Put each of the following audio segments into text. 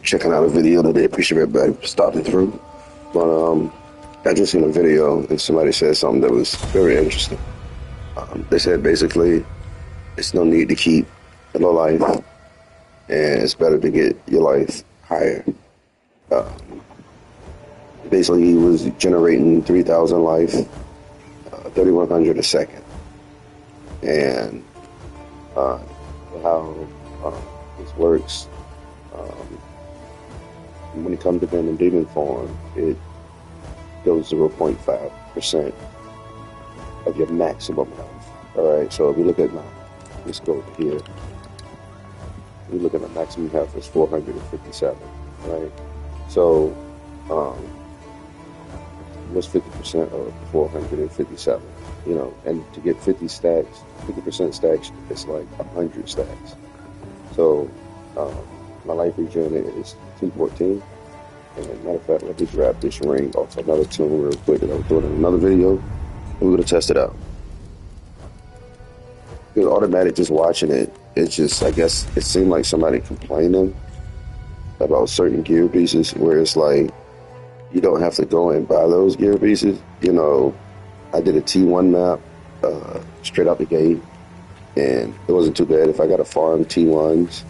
checking out a video today. Appreciate everybody stopping through. But I just seen a video and somebody said something that was very interesting. They said basically it's no need to keep a low life, and it's better to get your life higher. Basically, he was generating 3,000 life, 3,100 a second, and how this works. When it comes to being in demon form, it goes 0.5% of your maximum health. All right, so if you look at now, let's go over here. We look at the maximum health is 457. Right, so what's 50% of 457? You know, and to get 50 stacks, 50% stacks, it's like 100 stacks. So my life regen is 214. And matter of fact, let me grab this ring off another tune real quick, and I'll do it in another video, and we're gonna test it out. Because automatic, just watching it, it's just, I guess it seemed like somebody complaining about certain gear pieces, where it's like you don't have to go and buy those gear pieces. You know, I did a T1 map straight out the gate, and it wasn't too bad if I got to farm T1s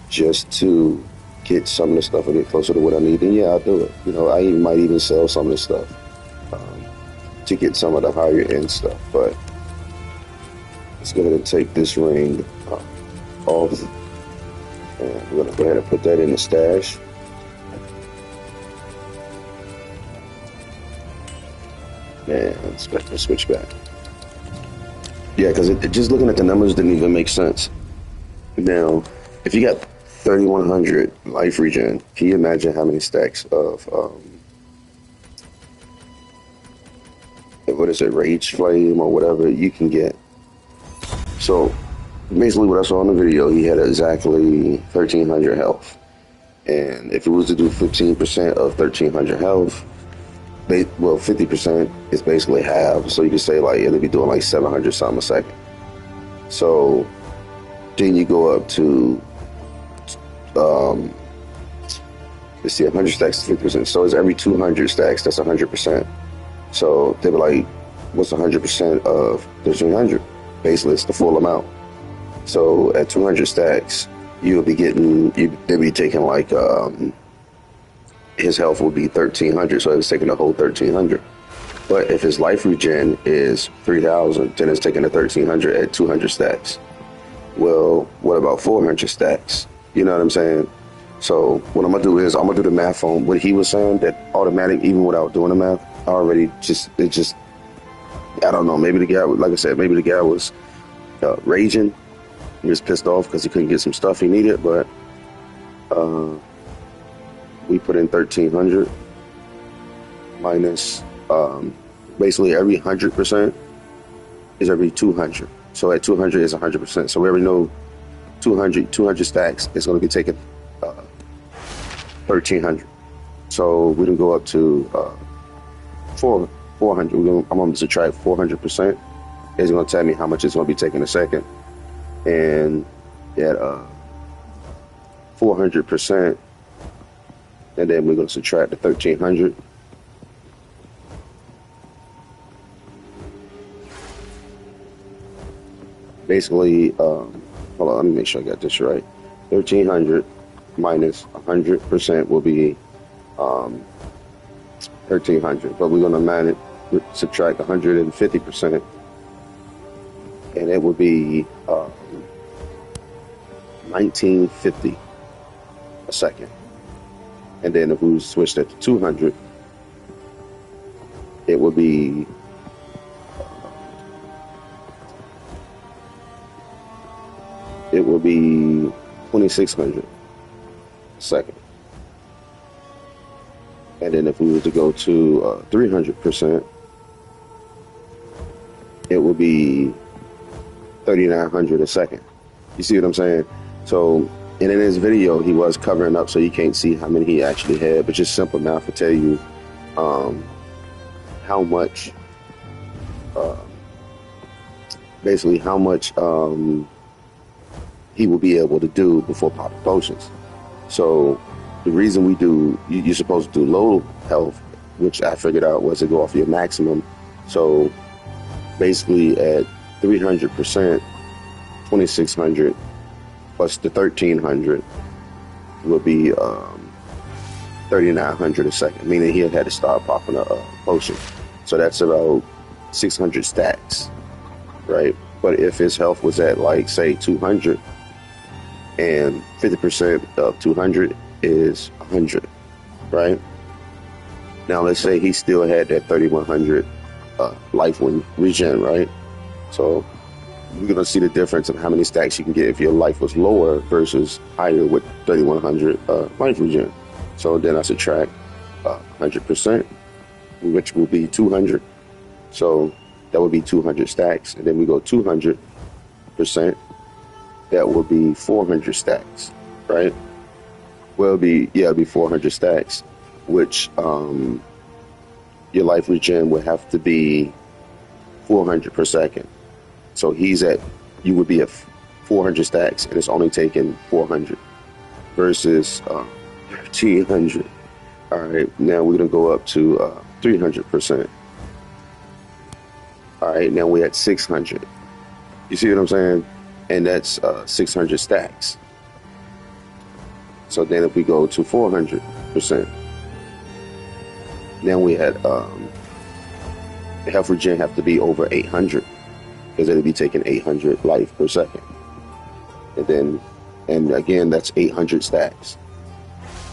just to get some of the stuff and get closer to what I need. And yeah, I'll do it. You know, I might even sell some of the stuff to get some of the higher end stuff. But let's go ahead and take this ring off, and we're gonna go ahead and put that in the stash. And let's switch back. Yeah, because just looking at the numbers didn't even make sense. Now, if you got 3,100 life regen, can you imagine how many stacks of what is it, rage flame or whatever you can get? So basically what I saw in the video, he had exactly 1,300 health, and if it was to do 15% of 1,300 health, 50% is basically half. So you could say like it'll be doing like 700 something a second. So then you go up to let's see, 100 stacks is 50%. So it's every 200 stacks, that's 100%. So they were like, what's 100% of 1,300? Basically, it's the full amount. So at 200 stacks, you'll be getting, they'll be taking like, his health will be 1,300, so it's taking the whole 1,300. But if his life regen is 3,000, then it's taking the 1,300 at 200 stacks. Well, what about 400 stacks? You know what I'm saying? So what I'm gonna do is I'm gonna do the math on what he was saying, that automatic, even without doing the math, I already I don't know, maybe the guy, like I said, maybe the guy was raging. He was pissed off because he couldn't get some stuff he needed, but we put in 1,300 minus, basically every 100% is every 200. So at 200 is 100%. So we already know 200 stacks is going to be taking 1,300. So we can go up to 400. I'm going to subtract 400%. It's going to tell me how much it's going to be taking a second. And at 400%, and then we're going to subtract the 1,300. Basically, hold on, let me make sure I got this right. 1,300 minus 100% will be 1,300, but we're going to subtract 150%, and it will be 1,950 a second. And then if we switch that to 200, it will be 2,600 a second. And then if we were to go to 300%, it will be 3,900 a second. You see what I'm saying? So, and in his video, he was covering up, so you can't see how many he actually had, but just simple math will tell you how much, basically how much he will be able to do before popping potions. So the reason we do, you're supposed to do low health, which I figured out was to go off your maximum. So basically at 300%, 2600 plus the 1300 will be 3900 a second, meaning he had to start popping a potion. So that's about 600 stacks, right? But if his health was at like say 200, and 50% of 200 is 100, right? Now let's say he still had that 3100 life regen, right? So we're gonna see the difference in how many stacks you can get if your life was lower versus higher with 3100 life regen. So then I subtract 100%, which will be 200. So that would be 200 stacks, and then we go 200%. That will be 400 stacks, right? Well, it'll be 400 stacks, which your life regen would have to be 400 per second. So you would be at 400 stacks, and it's only taking 400 versus 1300. All right, now we're gonna go up to 300%. All right, now we're at 600. You see what I'm saying? And that's 600 stacks. So then if we go to 400%, now we had the health regen have to be over 800, because it'll be taking 800 life per second. And again, that's 800 stacks.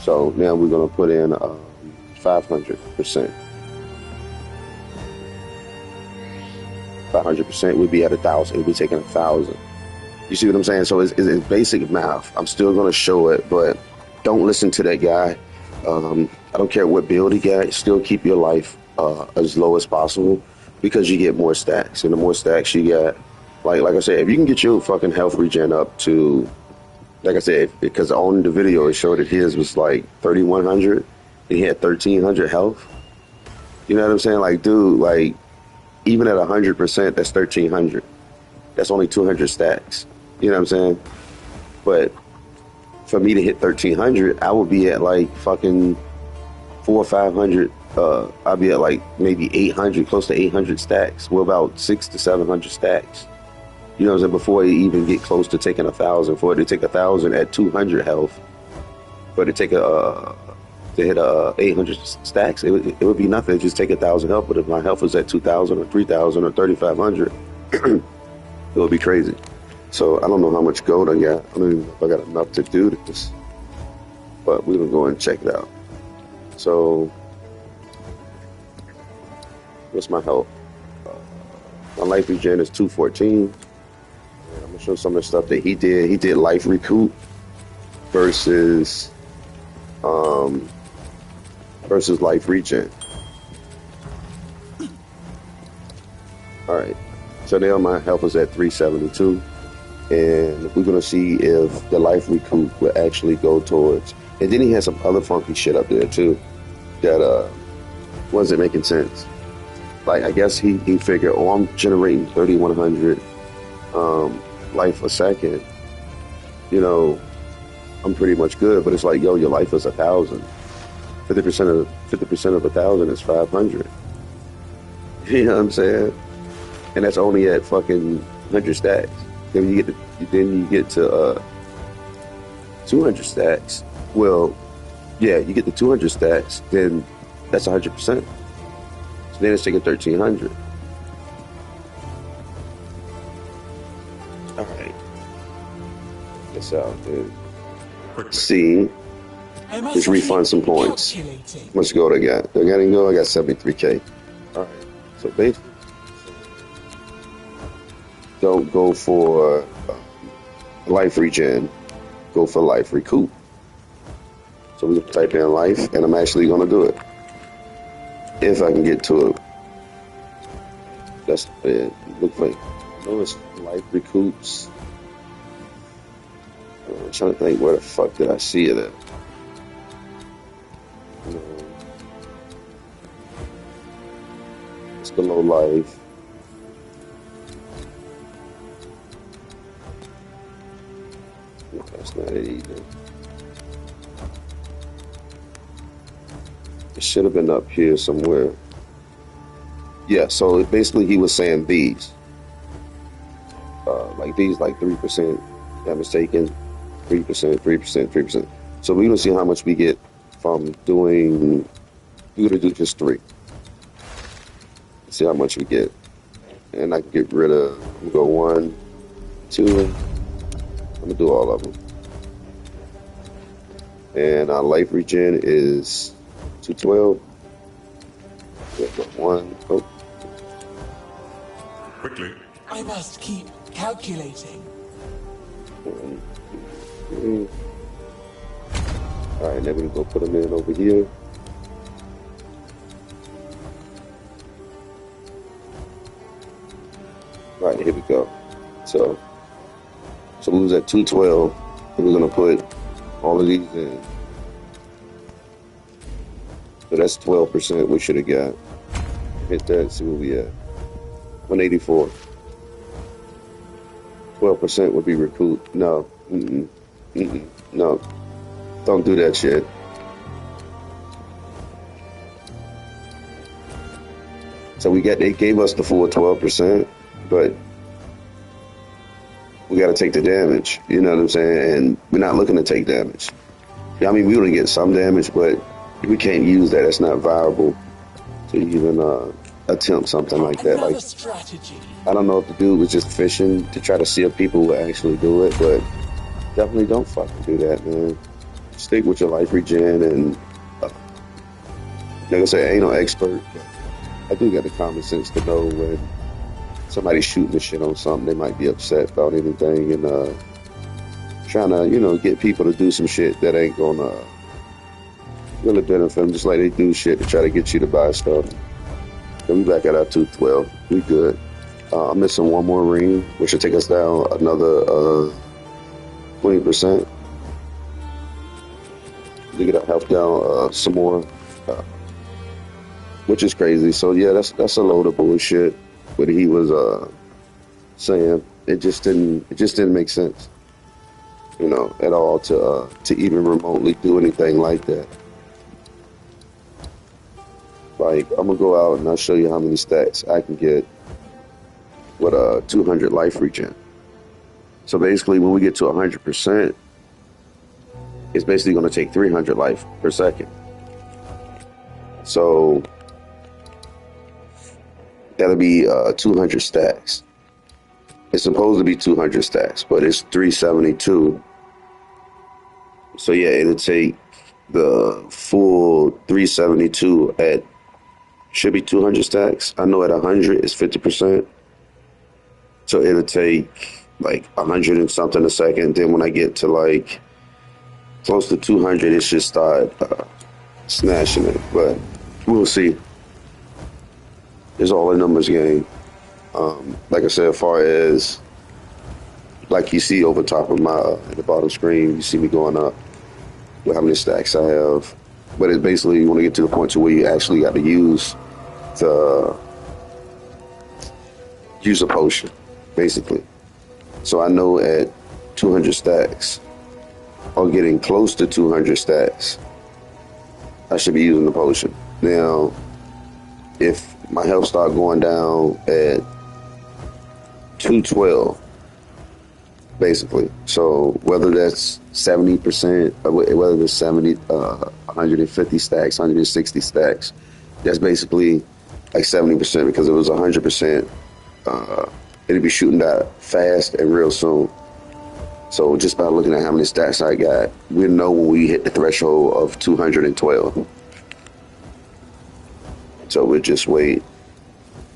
So now we're gonna put in 500%. 500% would be at 1,000. It'd be taking 1,000. You see what I'm saying? So it's basic math. I'm still going to show it, but don't listen to that guy. I don't care what build he got. Still keep your life as low as possible, because you get more stacks. And the more stacks you get, like I said, if you can get your fucking health regen up to, like I said, because on the video it showed that his was like 3,100 and he had 1,300 health. You know what I'm saying? Like, dude, like even at 100%, that's 1,300. That's only 200 stacks. You know what I'm saying? But for me to hit 1,300, I would be at like fucking 400 or 500. I'd be at like maybe 800, close to 800 stacks. Well, about 600 to 700 stacks. You know what I'm saying? Before you even get close to taking 1,000, for it to take 1,000 at 200 health, but to take to hit 800 stacks, it would be nothing. Just take 1,000 health. But if my health was at 2,000 or 3,000 or 3,500, it would be crazy. So I don't know how much gold I got. I don't even know if I got enough to do this, but we're gonna go and check it out. So what's my health? My life regen is 214. And I'm gonna show some of the stuff that he did. He did life recoup versus life regen. All right. So now my health is at 372, and we're gonna see if the life recoup will actually go towards. And then he has some other funky shit up there too that wasn't making sense. Like, I guess he figured, oh, I'm generating 3,100 life a second. You know, I'm pretty much good. But it's like, yo, your life is 1,000. 50% of 1,000 is 500. You know what I'm saying? And that's only at fucking 100 stacks. Then you get to 200 stacks. Well, yeah, you get to 200 stacks, then that's 100%. So then it's taking 1,300. All right. That's out, dude. See, just refund some points. How much gold I got? Do I got any gold? I got 73K. All right. So basically, don't go for life regen. Go for life recoup. So we're going to type in life, and I'm actually going to do it. If I can get to it. That's it. Look like, no, it's life recoups. I'm trying to think, where the fuck did I see it at? It's below life. No, that's not it either. It should have been up here somewhere. Yeah, so basically he was saying these. Like these, like 3%, that was taken, 3%, 3%, 3%. So we're gonna see how much we get from doing, we're gonna do just 3. See how much we get. And I can get rid of, I'm gonna go 1, 2, I'm gonna do all of them. And our life regen is 212. One, oh. Quickly. I must keep calculating. 1, 2, 3. All right, now we're gonna go put them in over here. All right, here we go. So we was at 212, and we're gonna put all of these in. So that's 12% we should have got. Hit that, see where we at. 184. 12% would be recouped. No, no, don't do that shit. So they gave us the full 12%, but we got to take the damage. You know what I'm saying? And we're not looking to take damage. I mean, we want to get some damage, but we can't use that. It's not viable to even attempt something like that. Like, strategy. I don't know if the dude was just fishing to try to see if people would actually do it, but definitely don't fucking do that, man. Stick with your life regen, and like I say, I ain't no expert, but I do got the common sense to know when somebody's shooting the shit on something, they might be upset about anything, and trying to, get people to do some shit that ain't gonna really benefit them, just like they do shit to try to get you to buy stuff. So we back at our 212. We good. I'm missing one more ring, which will take us down another 20%. To get our health down some more, which is crazy. So yeah, that's a load of bullshit. What he was saying, it just didn't make sense, at all to even remotely do anything like that. Like, I'm gonna go out and I'll show you how many stacks I can get with 200 life regen. So basically, when we get to 100%, it's basically gonna take 300 life per second. So that'll be 200 stacks. It's supposed to be 200 stacks, but it's 372. So yeah, it'll take the full 372 at, should be 200 stacks. I know at 100 it's 50%. So it'll take like 100 and something a second. Then when I get to like close to 200, it should start snatching it. But we'll see. It's all a numbers game. Like I said, as far as like you see over top of my at the bottom screen, you see me going up with how many stacks I have. But it's basically you want to get to the point to where you actually got to use a potion, basically. So I know at 200 stacks, or getting close to 200 stacks, I should be using the potion. Now, if my health start going down at 212, basically, so whether that's 70%, or whether it's 150 stacks, 160 stacks, that's basically like 70%, because it was 100%. It'll be shooting that fast and real soon. So just by looking at how many stacks I got, we'll know when we hit the threshold of 212. So we'll just wait.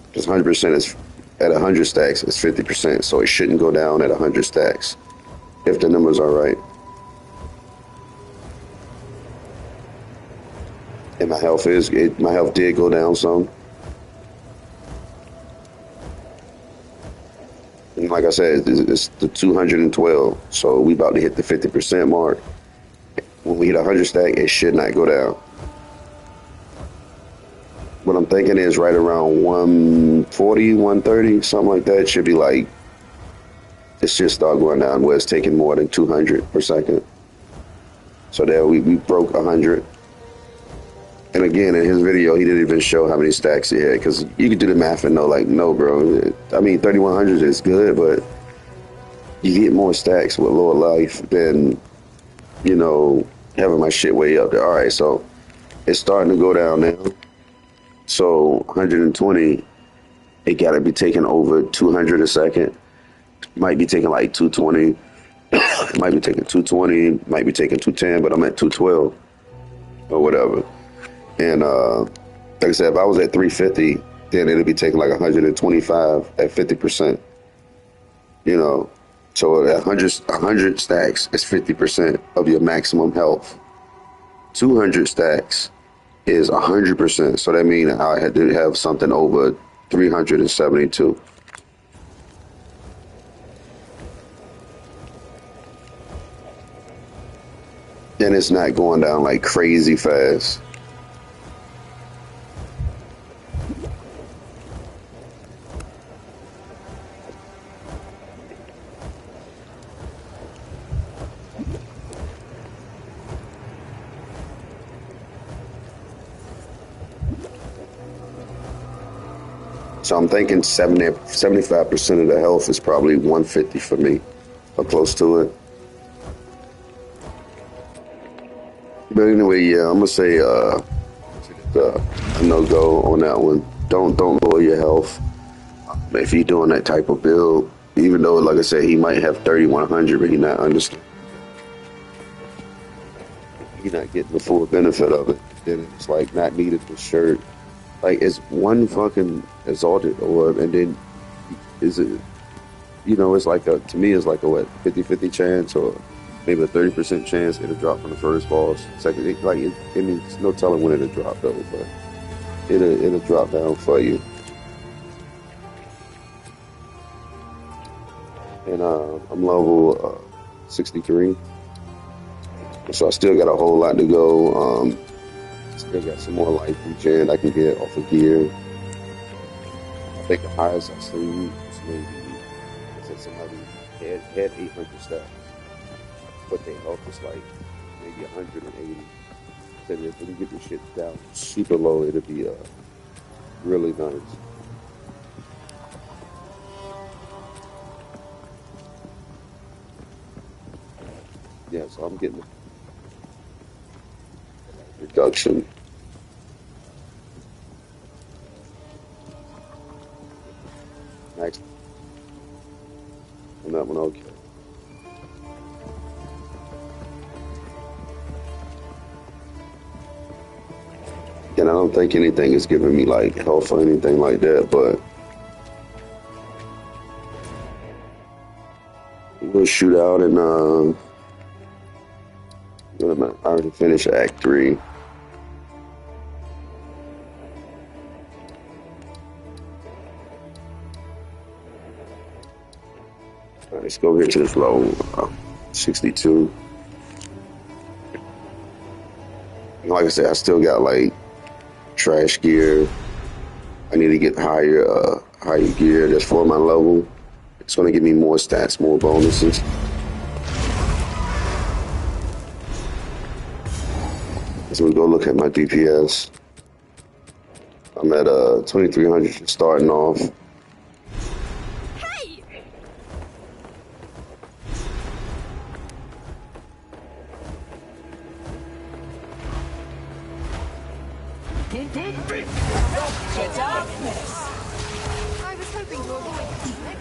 Because 100% is at 100 stacks, it's 50%. So it shouldn't go down at 100 stacks if the numbers are right. And my health did go down some. And like I said, it's the 212. So we about to hit the 50% mark. When we hit 100 stack, it should not go down. What I'm thinking is right around 140, 130, something like that. It should be like, it should start going down where it's taking more than 200 per second. So there we broke 100. And again, in his video, he didn't even show how many stacks he had because you could do the math and know, like, no, bro. I mean, 3,100 is good, but you get more stacks with lower life than, you know, having my shit way up there. All right, so it's starting to go down now. So 120, it got to be taking over 200 a second. Might be taking like 220. Might be taking 220. Might be taking 210, but I'm at 212 or whatever. And like I said, if I was at 350, then it'd be taking like 125 at 50%. You know, so at 100 stacks is 50% of your maximum health. 200 stacks is 100%. So that means I had to have something over 372. And it's not going down like crazy fast. So I'm thinking 75% of the health is probably 150 for me, or close to it. But anyway, yeah, I'm gonna say a no-go on that one. Don't lower your health if you're doing that type of build. Even though, like I said, he might have 3,100, but you're not understand. You're not getting the full benefit of it. Then it's like not needed for sure. Like it's one fucking exalted orb, and then is it? You know, it's like to me, it's like a what 50-50 chance, or maybe a 30% chance it'll drop from the first boss. Second, it means no telling when it'll drop though, but it'll drop down for you. And I'm level 63, so I still got a whole lot to go. Still got some more life regen I can get off of gear. I think the highest I've seen is maybe somebody had 800 stacks, but their health was like maybe 180. So if we can get this shit down super low, it'll be really nice. Yeah, so I'm getting a reduction. Next. And that one, okay. And I don't think anything is giving me like health or anything like that, but we'll shoot out and I already finished Act 3. All right, let's go here to this low 62. Like I said, I still got like trash gear. I need to get higher gear that's for my level. It's gonna give me more stats, more bonuses. So we go look at my DPS. I'm at 2,300 starting off. Hey! The darkness. I was hoping to avoid conflict.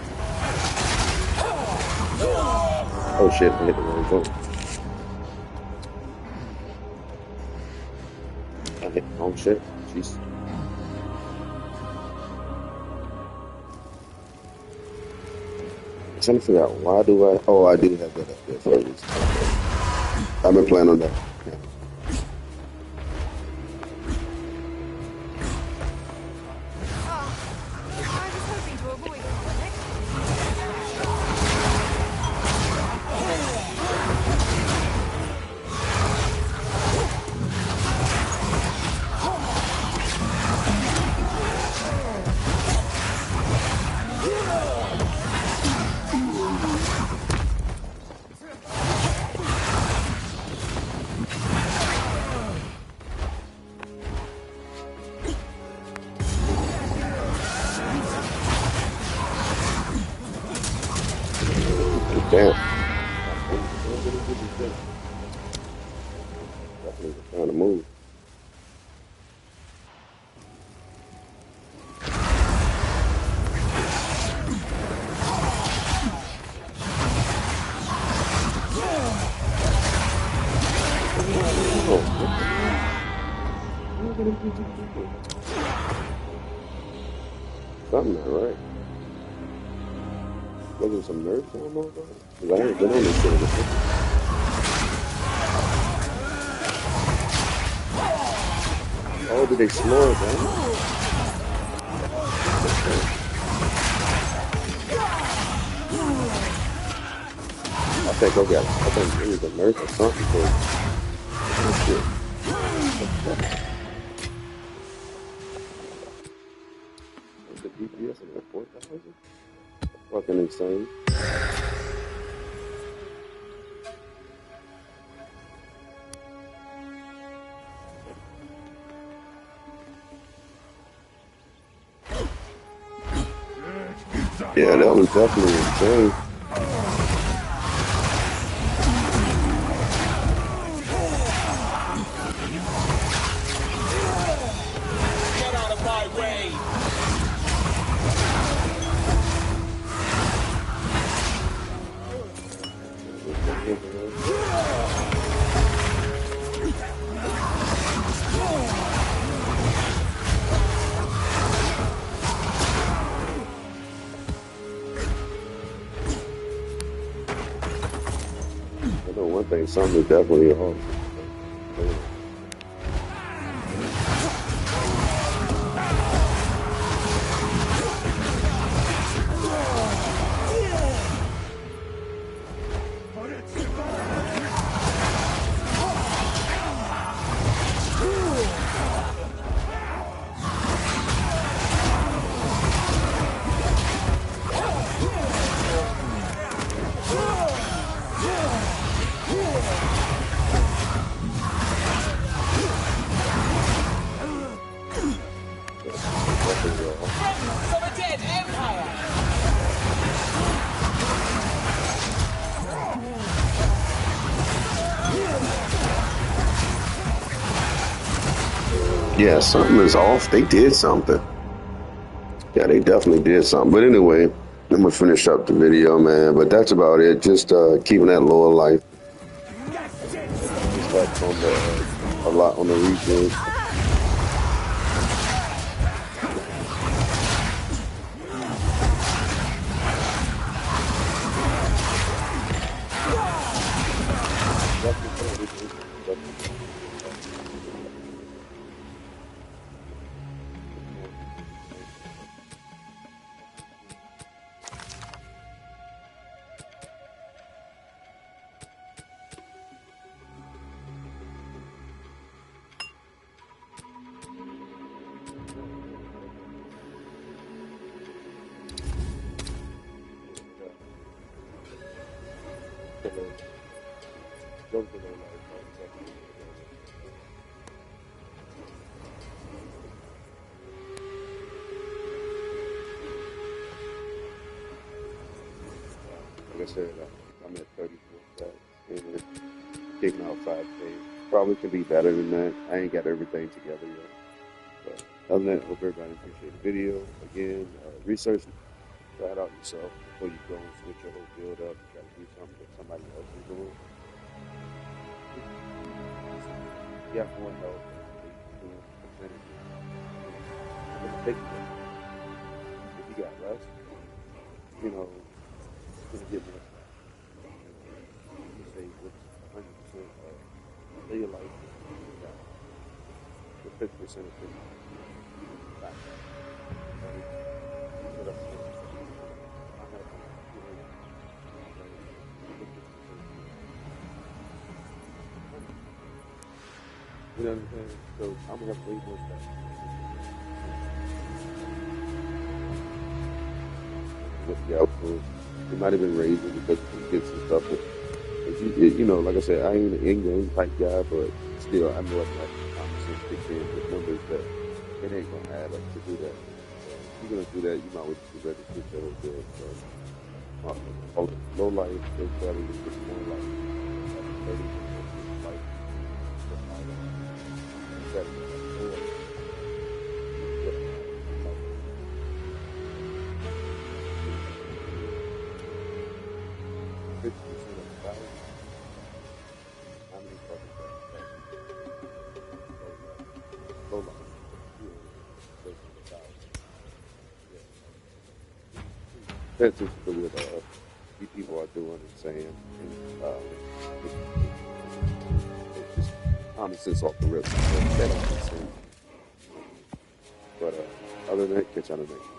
Oh shit, I hit the wrong button. I hit the wrong shit. Jeez. I'm trying to figure out why do I... Oh, I do have that up there for a reason. I've been playing on that. Yeah. I was hoping to avoid conflict. Definitely trying to move. Something not right. Wasn't some nerves going on, bro? Because I ain't been on this shit before. Oh, did they slow it down? I think it was a nerf or something. Oh, shit. What's the DPS in that 4,000? Fucking insane. Yeah, that was definitely insane. Get out of my way! I know one thing, something is definitely off. Remnants of a dead empire! Yeah, something is off. They did something. Yeah, they definitely did something. But anyway, I'm gonna finish up the video, man. But that's about it. Just keeping that lower life. Just got on a lot on the regen. Like I said, I'm at 34 stats and kicking out 5K. Probably can be better than that. I ain't got everything together yet. But other than that, hope everybody appreciate the video. Again, research, try it out yourself before you go and switch your whole build up. Try to do something that somebody else is doing. You have more help doing percentages. If you got less, you know, it's gonna get more. You say what's 100% of your life, you got the 50% of things. Back. You know what I'm saying? So I'm gonna have way more stuff. With the output, it might have been raising because you get some stuff. But you know, like I said, I ain't an in-game type guy, but still, I know I can have common sense kick in with numbers that it ain't gonna add up to do that. So if you're gonna do that, you might well just be ready to switch your whole build. So low life is better than just more life. 30% life. pay attention to what you people are doing and saying, and just common sense off the rip. That don't make sense. But other than that, catch y'all in the next.